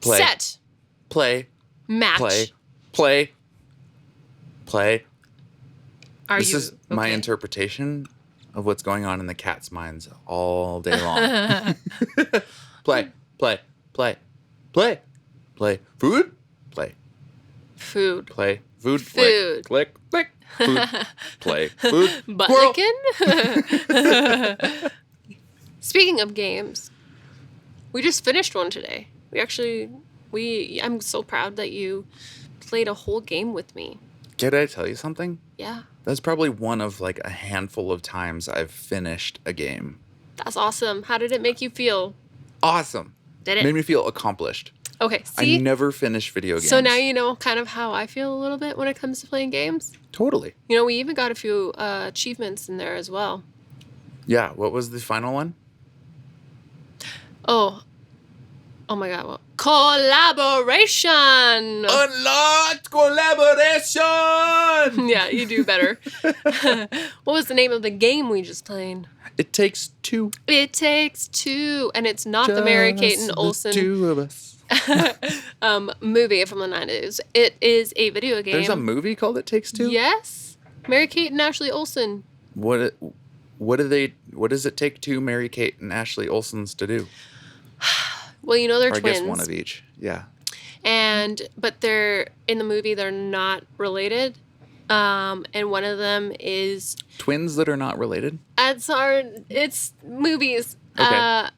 Play. Set. Play. Match. Play. This is my interpretation of what's going on in the cat's minds all day long. Play. Food. Play. Food. Play. Food. Food. Click. Food. Play. Food. Butt licking. Speaking of games, we just finished one today. I'm so proud that you played a whole game with me. Did I tell you something? Yeah. That's probably one of like a handful of times I've finished a game. That's awesome. How did it make you feel? Awesome. Did it? Made me feel accomplished. Okay, see? I never finish video games. So now you know kind of how I feel a little bit when it comes to playing games? Totally. You know, we even got a few achievements in there as well. Yeah, what was the final one? Oh my God. Well, collaboration! Unlocked collaboration! Yeah, you do better. What was the name of the game we just played? It Takes Two. It Takes Two. And it's not the Mary Kate and Olsen two of us. movie from the 90s. It is a video game. There's a movie called It Takes Two? Yes. Mary Kate and Ashley Olsen. What does it take two Mary Kate and Ashley Olsens to do? Well, you know they're twins. I guess one of each. Yeah. But they're in the movie. They're not related. And one of them is twins that are not related. It's movies. Okay.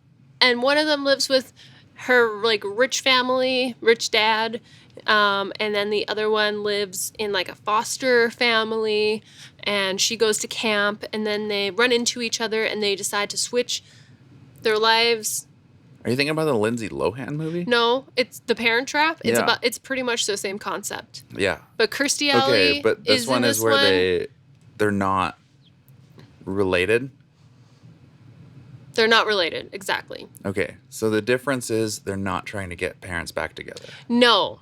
And one of them lives with her like rich family, rich dad. And then the other one lives in like a foster family, and she goes to camp, and then they run into each other, and they decide to switch their lives. Are you thinking about the Lindsay Lohan movie? No, it's The Parent Trap. Yeah. It's pretty much the same concept. Yeah. But Kirstie Alley okay, but this one is where they're not related. They're not related, exactly. Okay, so the difference is they're not trying to get parents back together. No.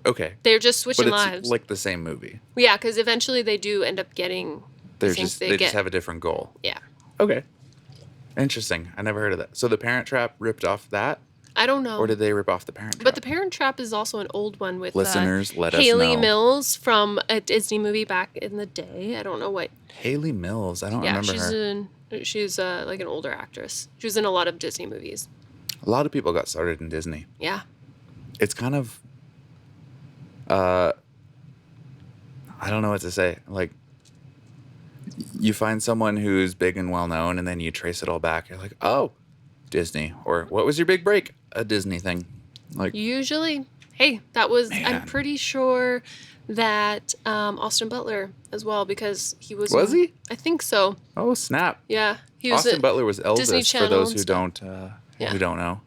Okay. They're just switching lives. lives. Like the same movie. Yeah, because eventually they do end up getting They just have a different goal. Yeah. Okay. Interesting. I never heard of that. So The Parent Trap ripped off that? I don't know. Or did they rip off The Parent Trap? But The Parent Trap is also an old one with listeners. Let us know. Hayley Mills from a Disney movie back in the day. I don't know what. Hayley Mills. I don't remember her. She's like an older actress. She was in a lot of Disney movies. A lot of people got started in Disney. Yeah. It's kind of, I don't know what to say. Like, you find someone who's big and well known, and then you trace it all back. You're like, oh, Disney. Or what was your big break? A Disney thing. Like, usually, hey, that was. Man. I'm pretty sure that Austin Butler as well, because he was. Was he? I think so. Oh snap! Yeah, he was. Austin Butler was Disney Elvis Channel for those who stuff. who don't know.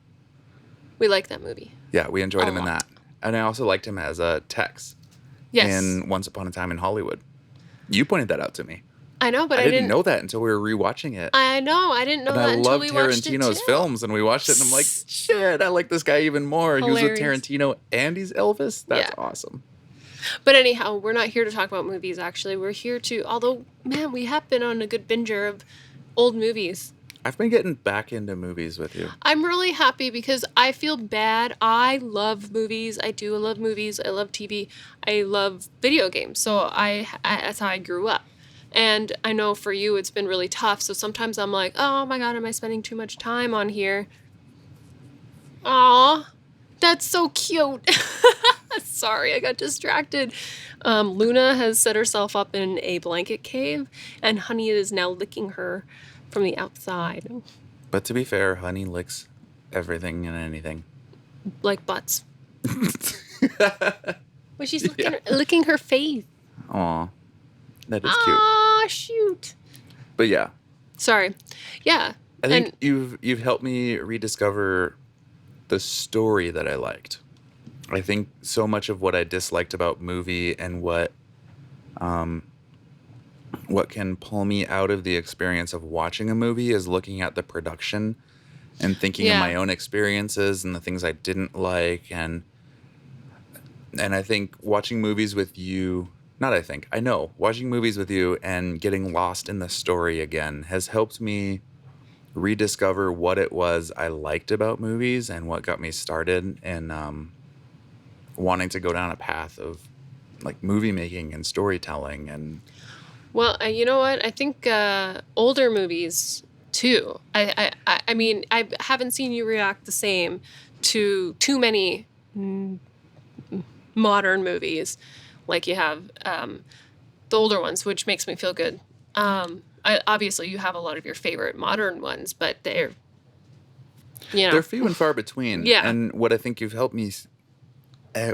We like that movie. Yeah, we enjoyed him in lot. that, and I also liked him as Tex. Yes. In Once Upon a Time in Hollywood. You pointed that out to me. I know, but I didn't know that until we were rewatching it. I know, I didn't know and that until we watched it. I love Tarantino's films, and we watched it, and I'm like, shit, I like this guy even more. Hilarious. He was with Tarantino, and he's Elvis. That's awesome. But anyhow, we're not here to talk about movies, actually. We're here to, although, man, we have been on a good binger of old movies. I've been getting back into movies with you. I'm really happy because I feel bad. I love movies. I love movies. I love TV. I love video games. So that's how I grew up. And I know for you, it's been really tough. So sometimes I'm like, oh my God, am I spending too much time on here? Aw, that's so cute. Sorry, I got distracted. Luna has set herself up in a blanket cave, and Honey is now licking her from the outside. But to be fair, Honey licks everything and anything. Like butts. But she's licking her face. Aw, that is cute. Aw, shoot. But yeah. Sorry. Yeah. I think you've helped me rediscover the story that I liked. I think so much of what I disliked about movie and what can pull me out of the experience of watching a movie is looking at the production and thinking of my own experiences and the things I didn't like. And I think watching movies with you, watching movies with you and getting lost in the story again has helped me rediscover what it was I liked about movies and what got me started in wanting to go down a path of like movie making and storytelling. And Well, you know what? I think older movies too. I mean, I haven't seen you react the same to too many modern movies, like you have the older ones, which makes me feel good. Obviously, you have a lot of your favorite modern ones, but they're, you know, they're few and far between. Yeah. And what I think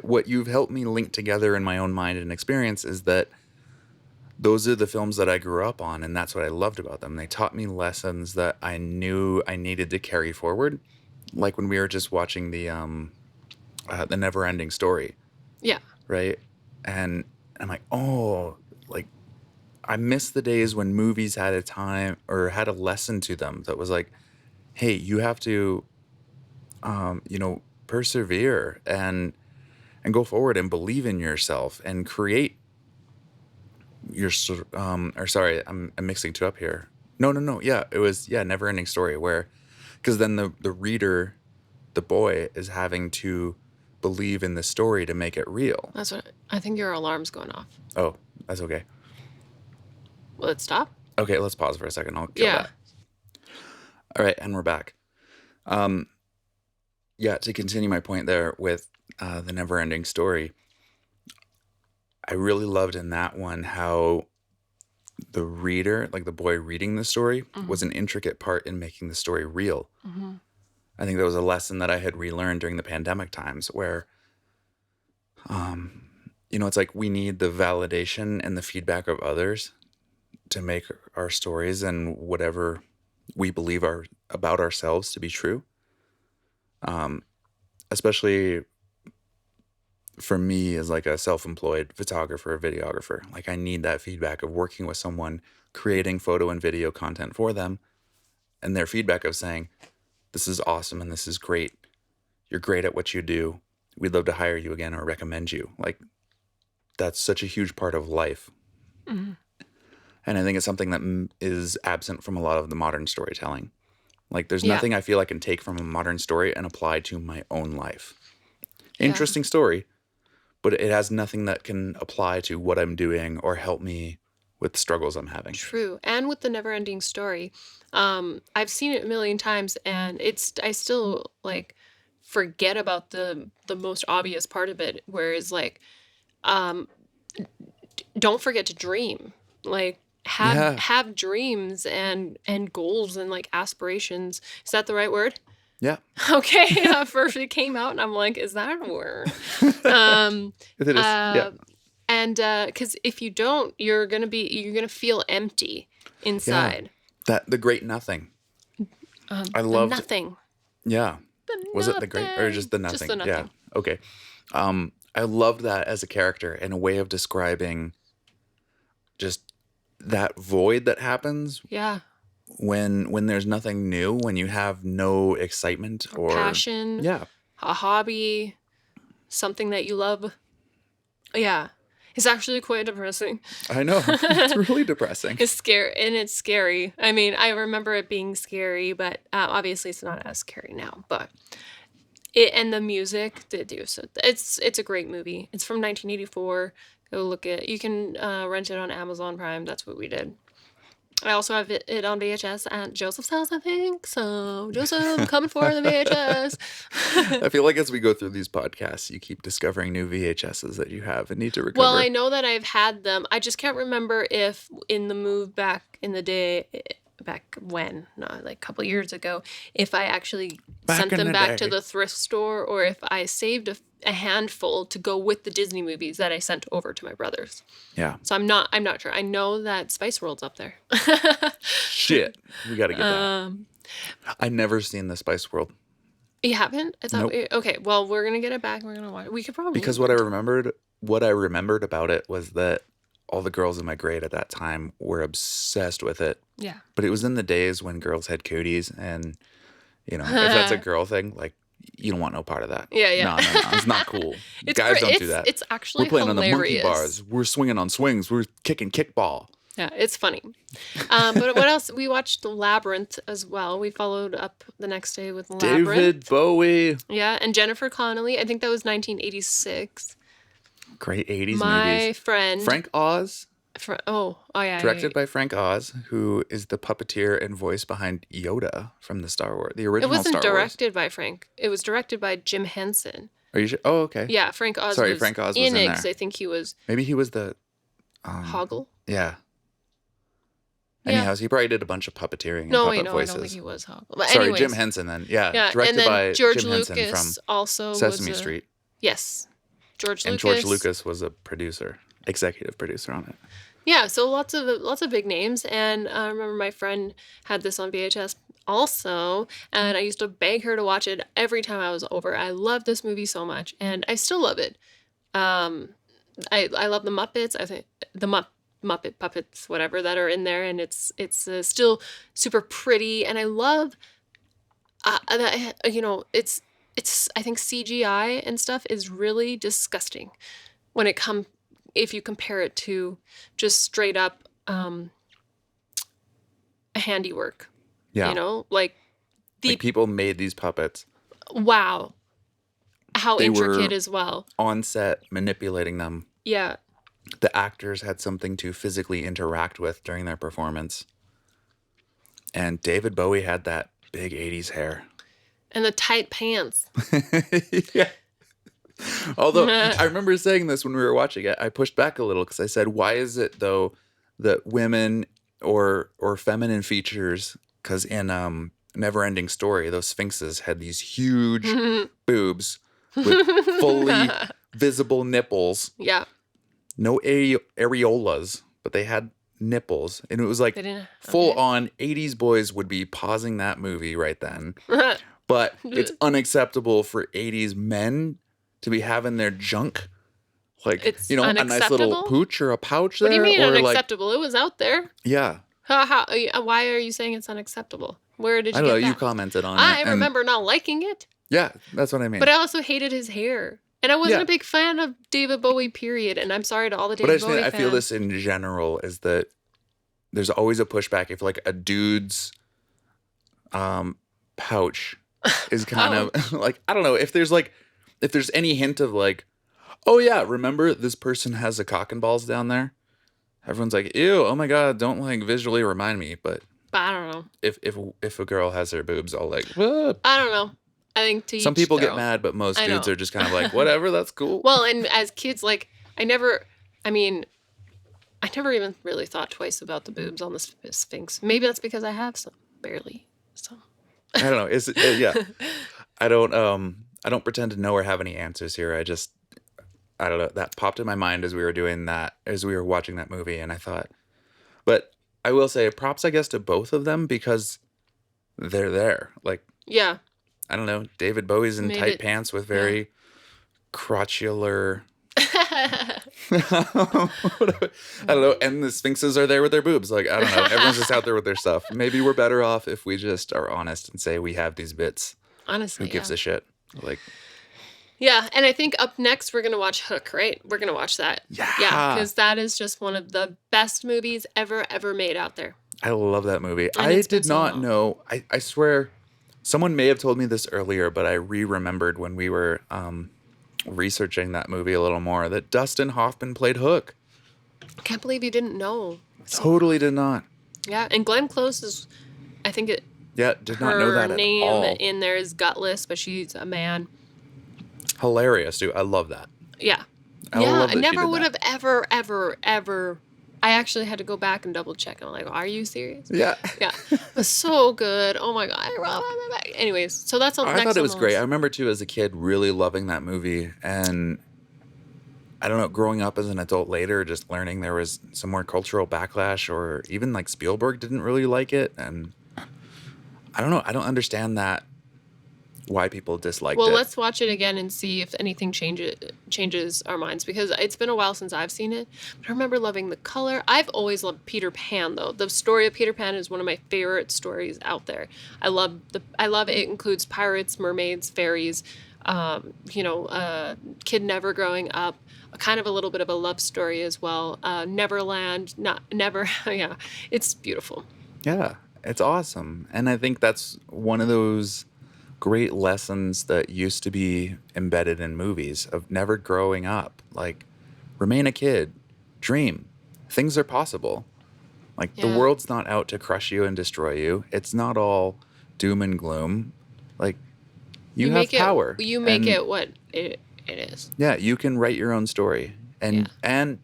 what you've helped me link together in my own mind and experience is that those are the films that I grew up on, and that's what I loved about them. They taught me lessons that I knew I needed to carry forward. Like when we were just watching the Never Ending Story. Yeah. Right. And I'm like, oh, like I miss the days when movies had a time or had a lesson to them that was like, hey, you have to, persevere and go forward and believe in yourself and create or sorry, I'm mixing two up here. No. Yeah, it was, Never Ending Story where, because then the reader, the boy is having to believe in the story to make it real. That's what I think. Your alarm's going off. Oh, that's okay. Will it stop? Okay, let's pause for a second. I'll kill that. All right, and we're back. To continue my point there with the Never-Ending Story, I really loved in that one how the reader, like the boy reading the story, was an intricate part in making the story real. Mm-hmm. I think that was a lesson that I had relearned during the pandemic times where, it's like we need the validation and the feedback of others to make our stories and whatever we believe about ourselves to be true. Especially for me as like a self-employed photographer, videographer, like I need that feedback of working with someone, creating photo and video content for them, and their feedback of saying, this is awesome and this is great. You're great at what you do. We'd love to hire you again or recommend you. Like that's such a huge part of life. Mm-hmm. And I think it's something that is absent from a lot of the modern storytelling. Like there's nothing I feel I can take from a modern story and apply to my own life. Interesting story, but it has nothing that can apply to what I'm doing or help me with the struggles I'm having. True. And with the Never Ending Story, I've seen it a million times and I still like forget about the most obvious part of it, whereas like don't forget to dream. Like have dreams and goals and like aspirations. Is that the right word? Yeah. Okay. First it came out and I'm like, is that a word? It is. Yeah. And because if you don't, you're gonna feel empty inside. Yeah. The great nothing. I loved nothing. Yeah. Was it the great or just the nothing? Just the nothing. Yeah. Okay. I loved that as a character and a way of describing just that void that happens. Yeah. When there's nothing new, when you have no excitement or passion. Yeah. A hobby, something that you love. Yeah. It's actually quite depressing. I know. It's really depressing. It's scary, and it's scary. I mean, I remember it being scary, but obviously it's not as scary now. But and the music they do so. It's a great movie. It's from 1984. Go look it. You can rent it on Amazon Prime. That's what we did. I also have it on VHS at Joseph's house, I think. So, Joseph, I'm coming for the VHS. I feel like as we go through these podcasts, you keep discovering new VHSs that you have and need to recover. Well, I know that I've had them. I just can't remember if in the move back in the day, back when, like a couple years ago, if I actually sent them back to the thrift store or if I saved a handful to go with the Disney movies that I sent over to my brothers. Yeah. So I'm not sure. I know that Spice World's up there. Shit. We got to get that. I've never seen the Spice World. You haven't? I thought nope. Okay, well, we're going to get it back. We're going to watch it. We could probably. Because what I remembered about it was that all the girls in my grade at that time were obsessed with it. Yeah. But it was in the days when girls had cooties and, if that's a girl thing, like, you don't want no part of that. Yeah. No. It's not cool. Guys don't do that. It's actually We're playing hilarious. on the monkey bars. We're swinging on swings. We're kicking kickball. Yeah, it's funny. But what else? We watched Labyrinth as well. We followed up the next day with David Labyrinth. Bowie. Yeah, and Jennifer Connelly. I think that was 1986. Great 80s movies. My friend. Frank Oz. Oh yeah. Directed by Frank Oz, who is the puppeteer and voice behind Yoda from the It original wasn't Star Wars. directed by Frank. It was directed by Jim Henson. Are you sure? Oh, okay. Yeah, Frank Oz Sorry, was Frank Oz was in in it there. 'cause I think he was Maybe he was the Hoggle. Yeah. Yeah. Anyhow, he probably did a bunch of puppeteering and No, puppet voices. I don't think he was Hoggle. But Sorry, anyways, Jim Henson then. Yeah, yeah, directed and then by George Jim Henson Lucas from also Sesame was Street. Yes, George And Lucas. George Lucas was a producer, executive producer on it. Yeah, so lots of big names, and I remember my friend had this on VHS also, and I used to beg her to watch it every time I was over. I love this movie so much, and I still love it. I love the Muppets. I think the Muppet puppets, whatever, that are in there, and it's still super pretty, and I love that, it's I think CGI and stuff is really disgusting when if you compare it to just straight up handiwork. Yeah. Like people made these puppets. Wow. How They intricate were as well. On set, manipulating them. Yeah. The actors had something to physically interact with during their performance. And David Bowie had that big 80s hair. And the tight pants. Yeah. Although, I remember saying this when we were watching it, I pushed back a little because I said, why is it, though, that women or feminine features, because in Neverending Story, those sphinxes had these huge boobs with fully visible nipples. Yeah. No areolas, but they had nipples. And it was like full on 80s boys would be pausing that movie right then. But it's unacceptable for 80s men to be having their junk. Like, it's a nice little pooch or a pouch there. What do you mean or unacceptable? It was out there. Yeah. Why are you saying it's unacceptable? Where did you I don't know. get that? You commented on it. I remember not liking it. Yeah, that's what I mean. But I also hated his hair. And I wasn't a big fan of David Bowie, period. And I'm sorry to all the David Bowie fans. I feel this in general is that there's always a pushback if like a dude's pouch is kind of like, I don't know, if there's any hint of like, oh yeah, remember this person has a cock and balls down there? Everyone's like, ew, oh my God, don't like visually remind me. But I don't know. If a girl has her boobs, I'll like, what? I don't know. I think some people get mad, but most dudes are just kind of like, whatever, that's cool. Well, and as kids, like, I never even really thought twice about the boobs on the Sphinx. Maybe that's because I have some, barely. So I don't know. Yeah. I don't pretend to know or have any answers here. I don't know. That popped in my mind as we were watching that movie, and I thought, but I will say props, I guess, to both of them because they're there. Like, yeah. I don't know. David Bowie's in tight pants with very crotchular. I don't know. And the Sphinxes are there with their boobs. Like, I don't know. Everyone's just out there with their stuff. Maybe we're better off if we just are honest and say we have these bits. Honestly, who gives a shit? Like, yeah. And I think up next we're gonna watch Hook. Right? We're gonna watch that. Yeah. Because that is just one of the best movies ever made out there. I love that movie. I did not know. I swear. Someone may have told me this earlier, but I remembered when we were researching that movie a little more that Dustin Hoffman played Hook. I can't believe you didn't know. Totally did not. Yeah, and Glenn Close is, I think it. Yeah, did not know that at all. Her name in there is Gutless, but she's a man. Hilarious, dude. I love that. Yeah. I never would have ever. I actually had to go back and double check. I'm like, are you serious? Yeah. Yeah. It was so good. Oh my God. Anyways, so that's all. I thought it was great. I remember too as a kid really loving that movie, and I don't know, growing up as an adult later, just learning there was some more cultural backlash, or even like Spielberg didn't really like it, and I don't know. I don't understand that. Why people disliked it. Well, let's watch it again and see if anything changes our minds, because it's been a while since I've seen it. But I remember loving the color. I've always loved Peter Pan, though. The story of Peter Pan is one of my favorite stories out there. I love it. Includes pirates, mermaids, fairies, Kid never growing up, kind of a little bit of a love story as well. Neverland, not never, yeah, it's beautiful. Yeah, it's awesome. And I think that's one of those great lessons that used to be embedded in movies of never growing up. Like, remain a kid, dream. Things are possible. Like, the Yeah, world's not out to crush you and destroy you. It's not all doom and gloom. Like, you have power. you make And it what it is. yeah, you can write your own story. Yeah, And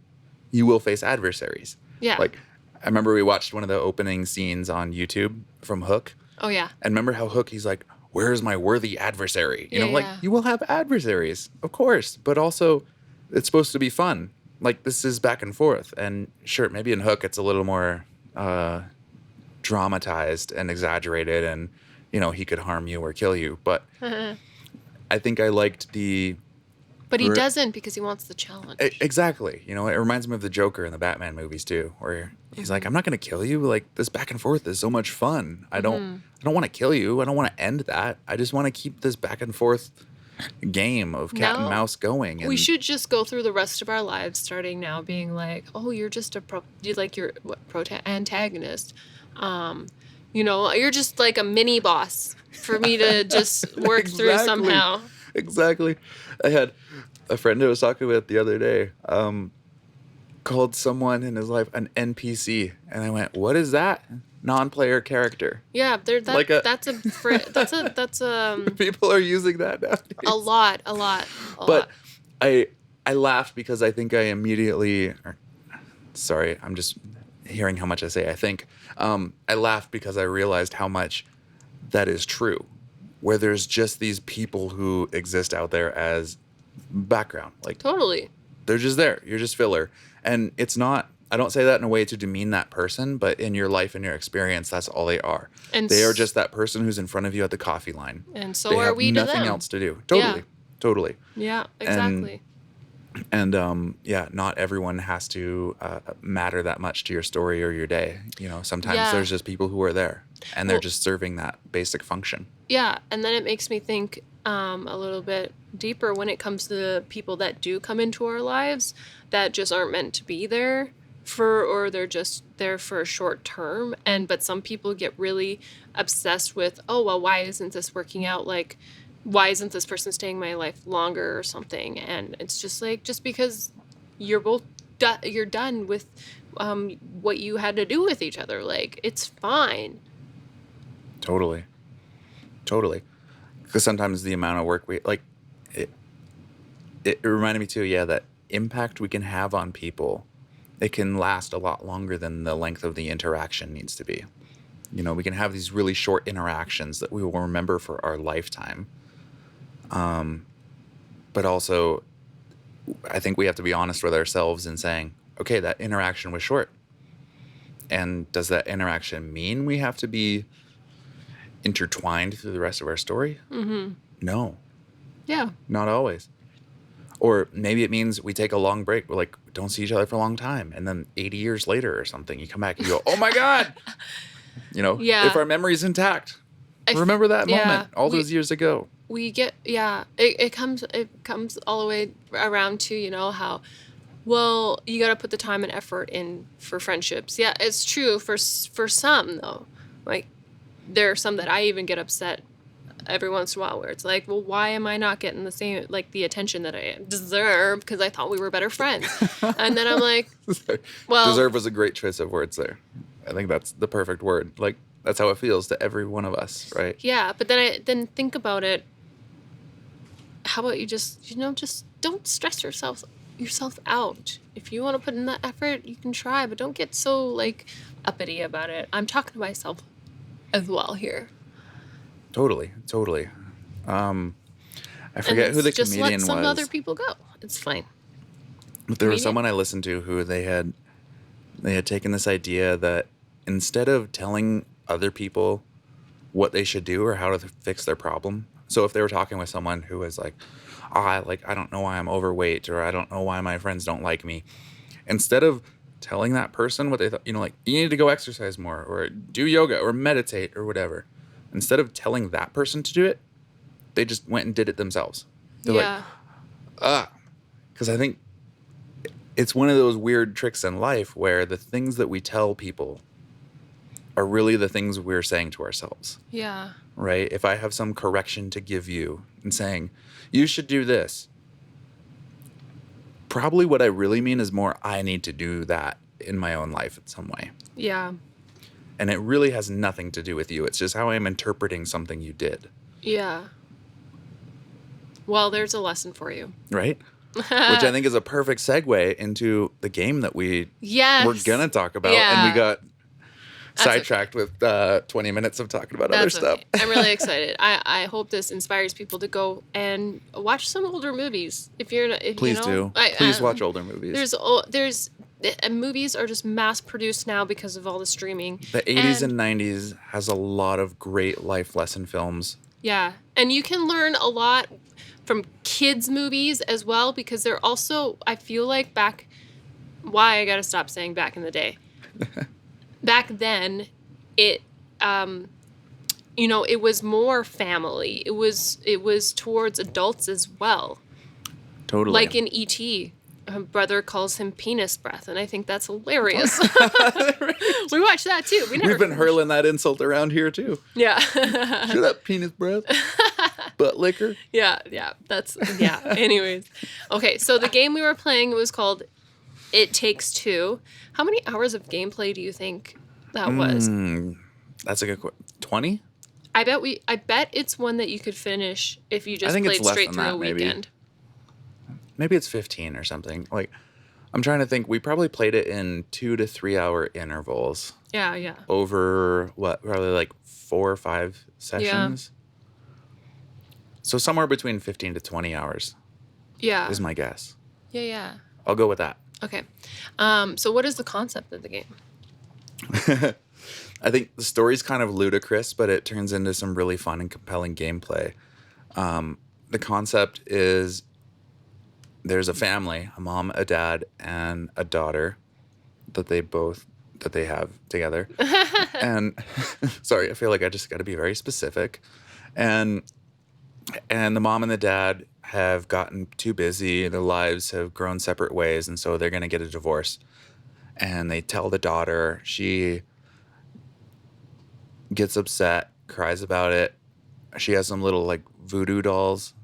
you will face adversaries. yeah, Like, I remember we watched one of the opening scenes on YouTube from Hook. oh yeah, And remember how Hook, he's like, where's my worthy adversary? yeah, Like, yeah. you will have adversaries, of course, but also it's supposed to be fun. Like, this is back and forth. And sure, maybe in Hook, it's a little more dramatized and exaggerated, and, he could harm you or kill you. But I think I liked the. But he doesn't because he wants the challenge. Exactly. It reminds me of the Joker in the Batman movies too, where he's like, "I'm not going to kill you. Like, this back and forth is so much fun. I don't want to kill you. I don't want to end that. I just want to keep this back and forth game of cat and No. mouse going." And We should just go through the rest of our lives starting now being like, oh, you're just you're antagonist. You're just like a mini boss for me to just work through Exactly. somehow. Exactly. I had a friend I was talking with the other day called someone in his life an NPC, and I went, "What is that?" Non-player character. Yeah, Like a- that's People are using that nowadays. a lot, a lot. But I laughed because I think I immediately. Sorry, I'm just hearing how much I say. I think I laughed because I realized how much that is true. Where there's just these people who exist out there as background, like Totally. they're just there. You're just filler, and it's not. I don't say that in a way to demean that person, but in your life and your experience, that's all they are. And They are just that person who's in front of you at the coffee line. And so They are have we to nothing them. else to do. Totally, Yeah. totally. Yeah, exactly. And yeah, not everyone has to matter that much to your story or your day. Sometimes Yeah. there's just people who are there, and they're Well- just serving that basic function. Yeah, and then it makes me think a little bit deeper when it comes to the people that do come into our lives that just aren't meant to be there or they're just there for a short term. But some people get really obsessed with, oh well, why isn't this working out? Like, why isn't this person staying in my life longer or something? And it's just like, just because you're both you're done with what you had to do with each other, like, it's fine. Totally. Totally. Because sometimes the amount of work it reminded me too, yeah, that impact we can have on people, it can last a lot longer than the length of the interaction needs to be. We can have these really short interactions that we will remember for our lifetime. But also, I think we have to be honest with ourselves in saying, okay, that interaction was short. And does that interaction mean we have to be intertwined through the rest of our story? Mm-hmm. No, Yeah. not always. Or maybe it means we take a long break. We're like, don't see each other for a long time. And then 80 years later or something, you come back and you go, oh my God. Yeah. If our memory's intact, I f- remember that yeah, moment all those years ago. We get, yeah, it comes all the way around to, how, well, you got to put the time and effort in for friendships. Yeah, it's true for some though. Like, there are some that I even get upset every once in a while where it's like, well, why am I not getting the same, like, the attention that I deserve because I thought we were better friends? And then I'm like, well, Deserve was a great choice of words there. I think that's the perfect word. Like, that's how it feels to every one of us, right? yeah, but then think about it. How about you just don't stress yourself out. If you want to put in that effort, you can try, but don't get so, like, uppity about it. I'm talking to myself as well here. Totally. I forget who the just comedian let some was. other people go. It's fine. But there was Comedian? someone I listened to who they had taken this idea that instead of telling other people what they should do or how to fix their problem. So if they were talking with someone who was like, I don't know why I'm overweight, or I don't know why my friends don't like me. Instead of telling that person what they thought, like, you need to go exercise more or do yoga or meditate or whatever. Instead of telling that person to do it, they just went and did it themselves. They're Yeah. because I think it's one of those weird tricks in life where the things that we tell people are really the things we're saying to ourselves. Yeah. Right? If I have some correction to give you and saying, you should do this, probably what I really mean is more, I need to do that in my own life in some way. Yeah. And it really has nothing to do with you. It's just how I'm interpreting something you did. Yeah. Well, there's a lesson for you. Right? Which I think is a perfect segue into the game that we're going to talk about. Yeah. And we got sidetracked with 20 minutes of talking about other stuff. Okay. I'm really excited. I hope this inspires people to go and watch some older movies. Please do. Please watch older movies. Movies are just mass produced now because of all the streaming. The 80s and 90s has a lot of great life lesson films. Yeah. And you can learn a lot from kids' movies as well, because they're also, I feel like I got to stop saying back in the day. Back then, it was more family. It was towards adults as well. Totally. Like in E.T., her brother calls him penis breath, and I think that's hilarious. We watched that too. We've been hurling that insult around here too. Yeah. Shut up, penis breath. Butt liquor. Yeah. Anyways. Okay, so the game we were playing was called It Takes Two. How many hours of gameplay do you think that was? That's a good question. 20? I bet it's one that you could finish if you just played straight through a weekend. Maybe it's 15 or something. Like, I'm trying to think. We probably played it in 2 to 3 hour intervals. Yeah. Over probably like 4 or 5 sessions. Yeah. So somewhere between 15 to 20 hours. Yeah. Is my guess. Yeah. I'll go with that. Okay. So what is the concept of the game? I think the story's kind of ludicrous, but it turns into some really fun and compelling gameplay. The concept is there's a family, a mom, a dad, and a daughter that they have together. And sorry, I feel like I just got to be very specific. And the mom and the dad have gotten too busy. Their lives have grown separate ways, and so they're going to get a divorce. And they tell the daughter. She gets upset, cries about it. She has some little like voodoo dolls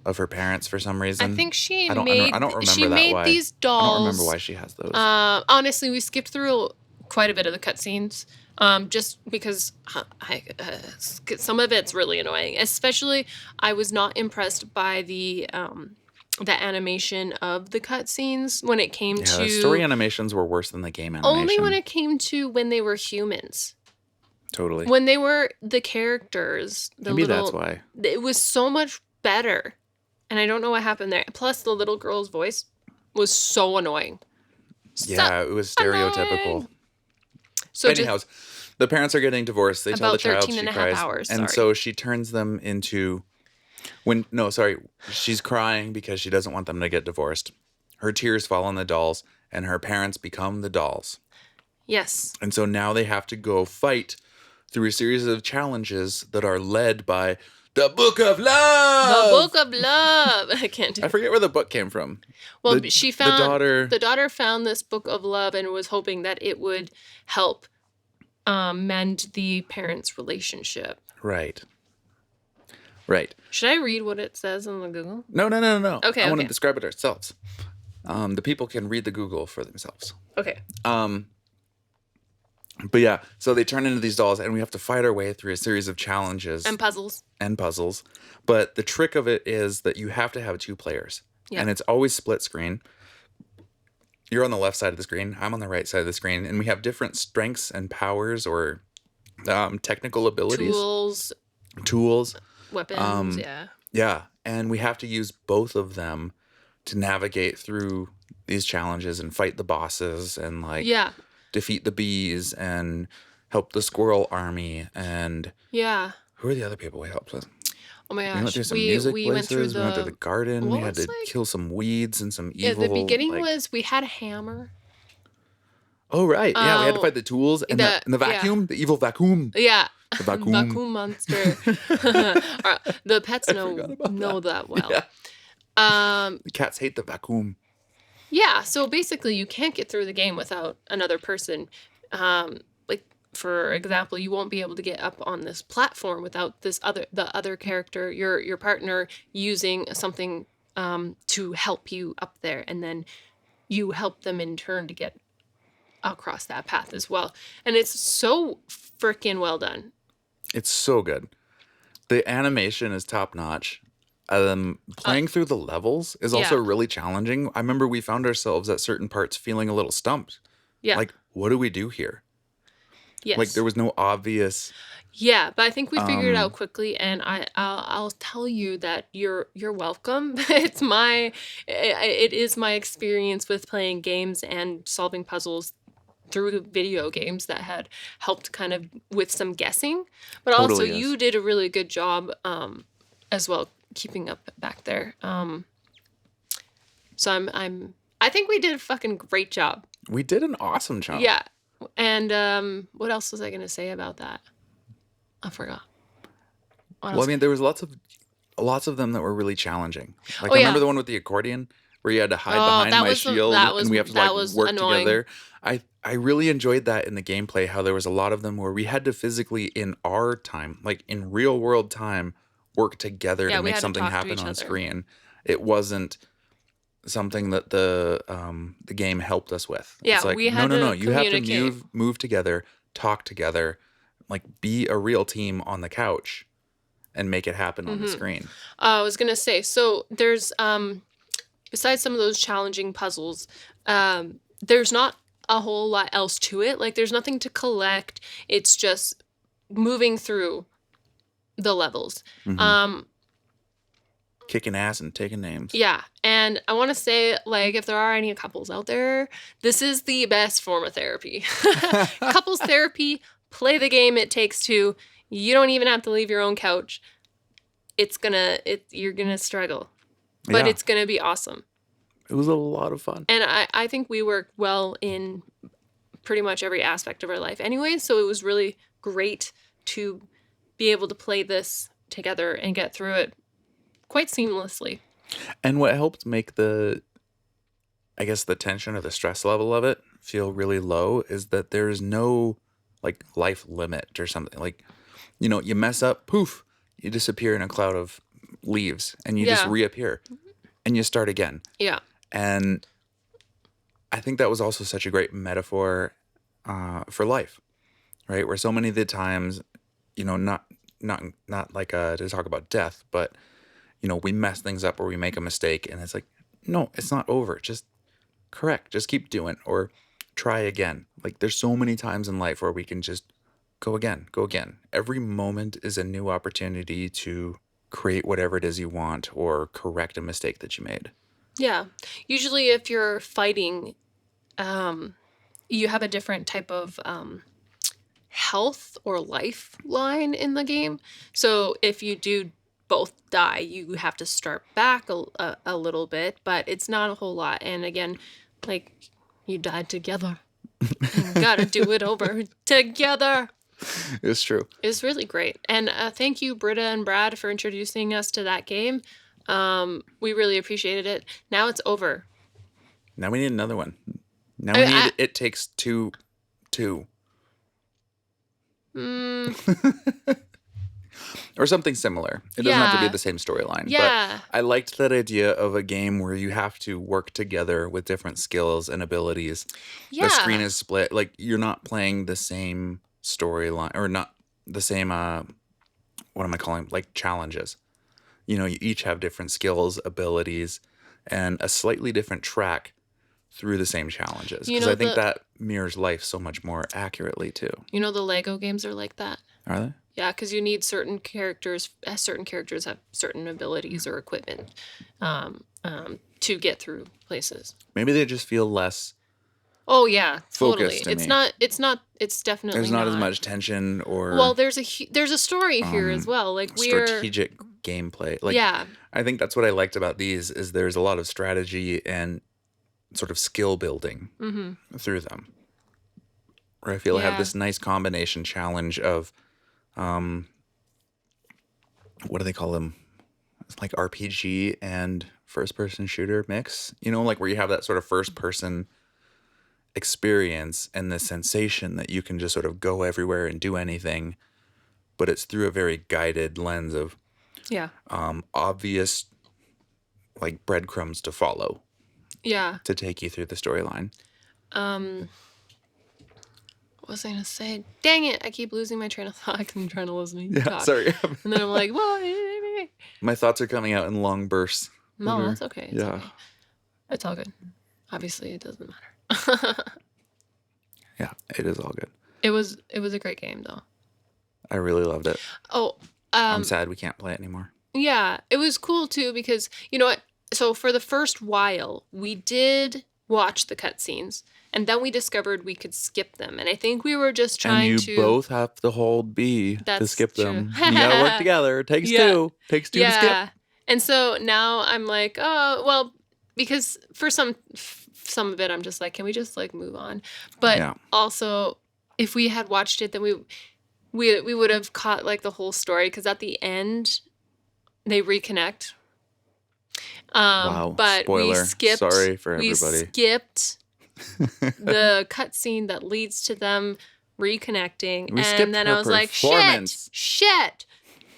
of her parents for some reason. I think I don't remember why. These dolls. I don't remember why she has those. Honestly, we skipped through quite a bit of the cutscenes. Just because some of it's really annoying. Especially, I was not impressed by the animation of the cutscenes when it came to... story animations were worse than the game animation. Only when it came to when they were humans. Totally. When they were the characters. Maybe that's why. It was so much better. And I don't know what happened there. Plus, the little girl's voice was so annoying. Yeah, it was stereotypical. Annoying. So anyhow, the parents are getting divorced. They tell the child she cries. Hours, and so she turns them into... She's crying because she doesn't want them to get divorced. Her tears fall on the dolls, and her parents become the dolls. Yes. And so now they have to go fight through a series of challenges that are led by the Book of Love. The Book of Love. I can't do it. I forget where the book came from. Well, the daughter found this Book of Love and was hoping that it would help mend the parents' relationship. Right. Should I read what it says on the Google? No. Okay. I want to describe it ourselves. The people can read the Google for themselves. Okay. But yeah, so they turn into these dolls, and we have to fight our way through a series of challenges. And puzzles. But the trick of it is that you have to have 2 players. Yeah. And it's always split screen. You're on the left side of the screen. I'm on the right side of the screen. And we have different strengths and powers or technical abilities. Tools. Weapons, Yeah. And we have to use both of them to navigate through these challenges and fight the bosses and defeat the bees and help the squirrel army and who are the other people we helped with? Oh my gosh. We went through some music places. We went to the garden. We had to kill some weeds and some evil... the beginning was we had a hammer. Oh, right. Yeah, we had to Uh, fight the tools and the the yeah vacuum, the evil vacuum. yeah The vacuum. vacuum monster. The pets I forgot about know that. that well. Yeah. Um, The cats hate the vacuum. yeah, so basically you can't get through the game without another person. Like for example, you won't be able to get up on this platform without the other character, your partner using something to help you up there, and then you help them in turn to get across that path as well. And it's so freaking well done. It's so good. The animation is top notch. Uh, Playing through the levels is also yeah, really challenging. I remember we found ourselves at certain parts feeling a little stumped. yeah, Like, what do we do here? Like, there yes. was no obvious. Yeah, but I think we figured it out Um, quickly, and I'll tell you that you're welcome. It is my experience with playing games and solving puzzles through video games that had helped kind of with some guessing, but also Totally is. you did a really good job as well keeping up back there. So I think we did a fucking great job. We did an awesome job. Yeah, and what else was I gonna say about that? I forgot. What Well, I else? mean, there was lots of them that were really challenging. Like Oh I remember yeah. the one with the accordion where you had to hide Oh, behind my shield and we have to like that was work annoying. together. I really enjoyed that in the gameplay, how there was a lot of them where we had to physically in our time, like in real world time, work together Yeah, to we make had to something talk to happen each on other. screen. It wasn't something that the game helped us with. It's Yeah, like, we no, had no, no, to you have to communicate. move together, talk together, like be a real team on the couch and make it happen on the Hmm. screen. I was gonna say, so there's besides some of those challenging puzzles, there's not a whole lot else to it. Like there's nothing to collect. It's just moving through the levels. Hmm. Um, Kicking ass and taking names. yeah, and I want to say, like, if there are any couples out there, this is the best form of therapy. Couples therapy, play the game It Takes Two. You don't even have to leave your own couch. You're gonna struggle, but Yeah, it's gonna be awesome. it was a lot of fun. And I think we work well in pretty much every aspect of our life anyway, so it was really great to be able to play this together and get through it quite seamlessly. And what helped make I guess, the tension or the stress level of it feel really low is that there is no like life limit or something. Like, you mess up, poof, you disappear in a cloud of leaves and you just Yeah, reappear and you start again. yeah, And I think that was also such a great metaphor for life, right? Where so many of the times, not not like to talk about death, but we mess things up or we make a mistake, and it's like, no, it's not over. Just correct. Just keep doing or try again. Like there's so many times in life where we can just go again, go again. Every moment is a new opportunity to create whatever it is you want or correct a mistake that you made. yeah. Usually, if you're fighting, you have a different type of health or lifeline in the game. So if you do both die, you have to start back a little bit, but it's not a whole lot. And again, like you died together. You gotta do it over together. It's true. It's really great. And thank you, Britta and Brad, for introducing us to that game. We really appreciated it. Now it's over. Now we need another one. Now we I need It Takes Two. mm, Or something similar. It doesn't have to be yeah, the same storyline, but yeah, I liked that idea of a game where you have to work together with different skills and abilities. The screen yeah. is split. Like you're not playing the same storyline or not the same what am I calling like challenges. You each have different skills, abilities, and a slightly different track through the same challenges. You Because know I think the that mirrors life so much more accurately too. the Lego games are like that. Are they? Yeah, because you need certain characters. Certain characters have certain abilities or equipment to get through places. Maybe they just feel less Oh yeah, totally. focused to It's me. not. It's not. It's There's definitely not as not. much tension Well, or there's a story here as well. Like we're strategic gameplay. Like yeah. I think that's what I liked about these is there's a lot of strategy and sort of skill building Mm-hmm. through them. where I feel I have Yeah. this nice combination challenge of, what do they call them? It's like RPG and first person shooter mix, you know, like where you have that sort of first person experience and the sensation that you can just sort of go everywhere and do anything, but it's through a very guided lens of Yeah. obvious like breadcrumbs to follow Yeah. to take you through the storyline. What was I gonna say? Dang it! I keep losing my train of thought because I'm trying to listen to you talk. Sorry. And then I'm like, well, My thoughts are coming out in long bursts. no, that's okay. It's Yeah. okay. It's all good. Obviously, it doesn't matter. Yeah, it is all good. It was a great game though. I really loved it. Oh, I'm sad we can't play it anymore. yeah, it was cool too because you know what? So for the first while, we did watch the cutscenes, and then we discovered we could skip them. And I think we were just trying and you both have to hold B to skip true. them. You gotta work together. It takes two. Takes two to skip. And so now I'm like, oh well, because for some of it, I'm just like, can we just like move on? But also, if we had watched it, then we would have caught like the whole story because at the end they reconnect. Wow! But spoiler. we skipped. Sorry for everybody. We skipped the cutscene that leads to them reconnecting, and then I was like, shit.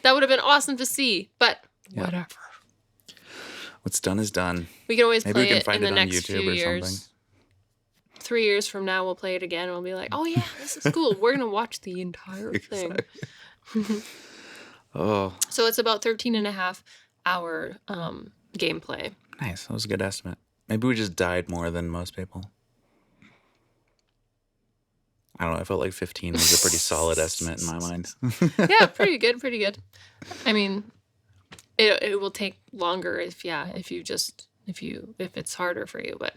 That would have been awesome to see, but whatever. What's done is done. We can always Maybe play we can it find in the it on next YouTube few or years. something. 3 years from now, we'll play it again, and we'll be like, oh yeah, this is cool. We're gonna watch the entire thing. Oh. So it's about 13 and a half hour gameplay. Nice. That was a good estimate. Maybe we just died more than most people. I don't know. I felt like 15 was a pretty solid estimate in my mind. Yeah, pretty good. I mean, it will take longer if it's harder for you. But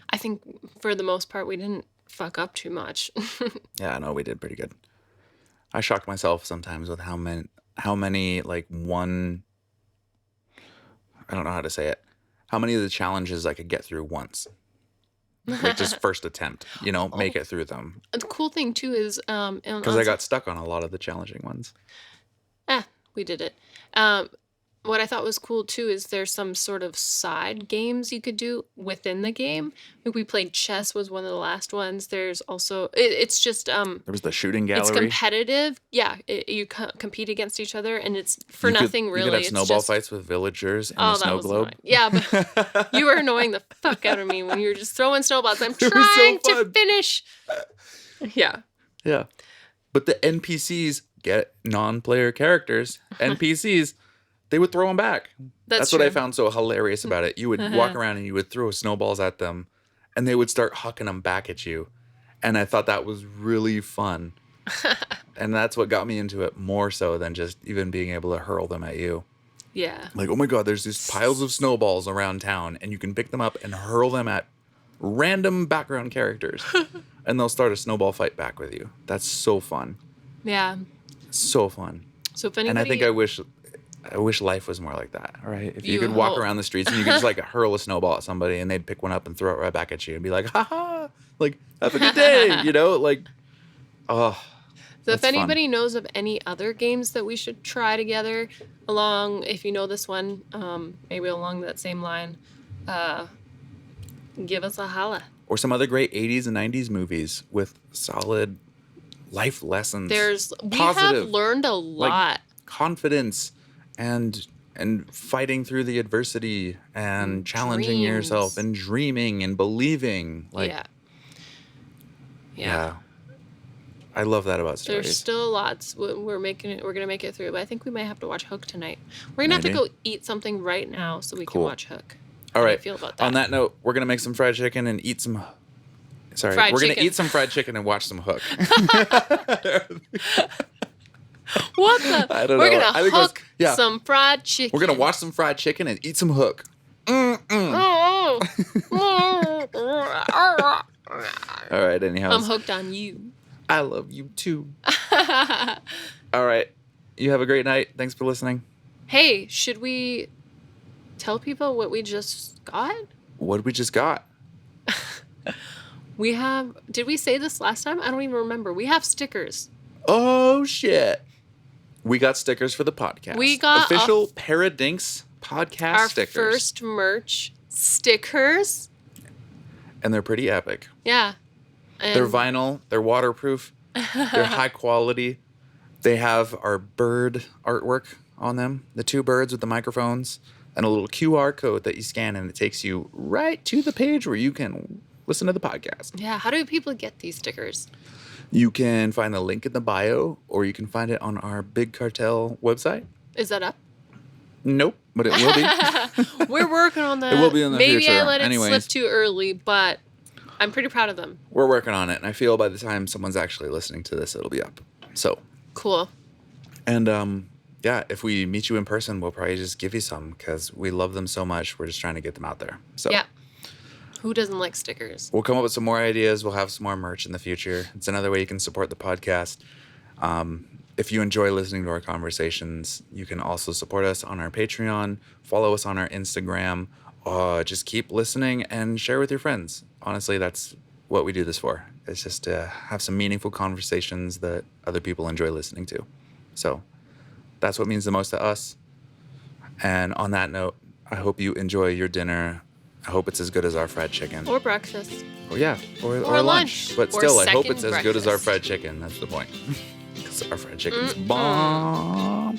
I think for the most part, we didn't fuck up too much. Yeah, no, we did pretty good. I shocked myself sometimes with how many like one. I don't know how to say it. How many of the challenges I could get through once. Like just first attempt, make it through them. The cool thing too is because I got stuck on a lot of the challenging ones. We did it. What I thought was cool too is there's some sort of side games you could do within the game. Like we played chess was one of the last ones. There's also it's just there was the shooting gallery. It's competitive. Yeah, you compete against each other, and it's for nothing really. You could have snowball fights with villagers in the snow globe. Annoying. Yeah, but you were annoying the fuck out of me when you were just throwing snowballs. I'm trying to finish. Yeah. Yeah, but the NPCs get non-player characters. NPCs. They would throw them back. That's what I found so hilarious about it. You would walk around and you would throw snowballs at them, and they would start hucking them back at you. And I thought that was really fun. And that's what got me into it more so than just even being able to hurl them at you. Yeah. Like, oh my God, there's these piles of snowballs around town, and you can pick them up and hurl them at random background characters. And they'll start a snowball fight back with you. That's so fun. Yeah. So fun. So if anybody... And I think I wish life was more like that, right? If you could walk around the streets and you could just like hurl a snowball at somebody and they'd pick one up and throw it right back at you and be like, ha ha, like, have a good day, like, oh. So if anybody knows of any other games that we should try together if you know this one, maybe along that same line, give us a holla. Or some other great 80s and 90s movies with solid life lessons. We have learned a lot. Like confidence and fighting through the adversity and challenging yourself and dreaming and believing. Like, yeah. I love that about stories. There's still lots. We're gonna make it through, but I think we might have to watch Hook tonight. We're gonna have to go eat something right now so we can watch Hook. All right. How do you feel about that? On that note, we're gonna make some fried chicken and eat some. Sorry, we're gonna eat some fried chicken and watch some Hook. What the? I don't know. We're gonna hook some fried chicken. We're gonna watch some fried chicken and eat some Hook. All right. Anyhow, I'm hooked on you. I love you too. All right. You have a great night. Thanks for listening. Hey, should we tell people what we just got? What we just got? We have, did we say this last time? I don't even remember. We have stickers. Oh, shit. We got stickers for the podcast. We got official Paradinks podcast our stickers. first merch stickers. And they're pretty epic. Yeah. And They're vinyl. They're waterproof. They're high quality. They have our bird artwork on them. The 2 birds with the microphones. And a little QR code that you scan, and it takes you right to the page where you can listen to the podcast. Yeah. How do people get these stickers? You can find the link in the bio, or you can find it on our Big Cartel website. Is that up? Nope, but it will be. We're working on that. It will be in the Maybe future. I let it Anyways, slip too early, but I'm pretty proud of them. we're working on it, and I feel by the time someone's actually listening to this, it'll be up. So Cool. And yeah, if we meet you in person, we'll probably just give you some because we love them so much. We're just trying to get them out there. So Yeah. Who doesn't like stickers? we'll come up with some more ideas. We'll have some more merch in the future. It's another way you can support the podcast. If you enjoy listening to our conversations, you can also support us on our Patreon, follow us on our Instagram, just keep listening and share with your friends. Honestly, that's what we do this for. It's just to have some meaningful conversations that other people enjoy listening to. So that's what means the most to us. And on that note, I hope you enjoy your dinner. I hope it's as good as our fried chicken. Or breakfast. Oh, yeah. Or lunch. But Or still, I hope second it's as good as our breakfast. fried chicken. That's the point. Because our fried chicken's bomb.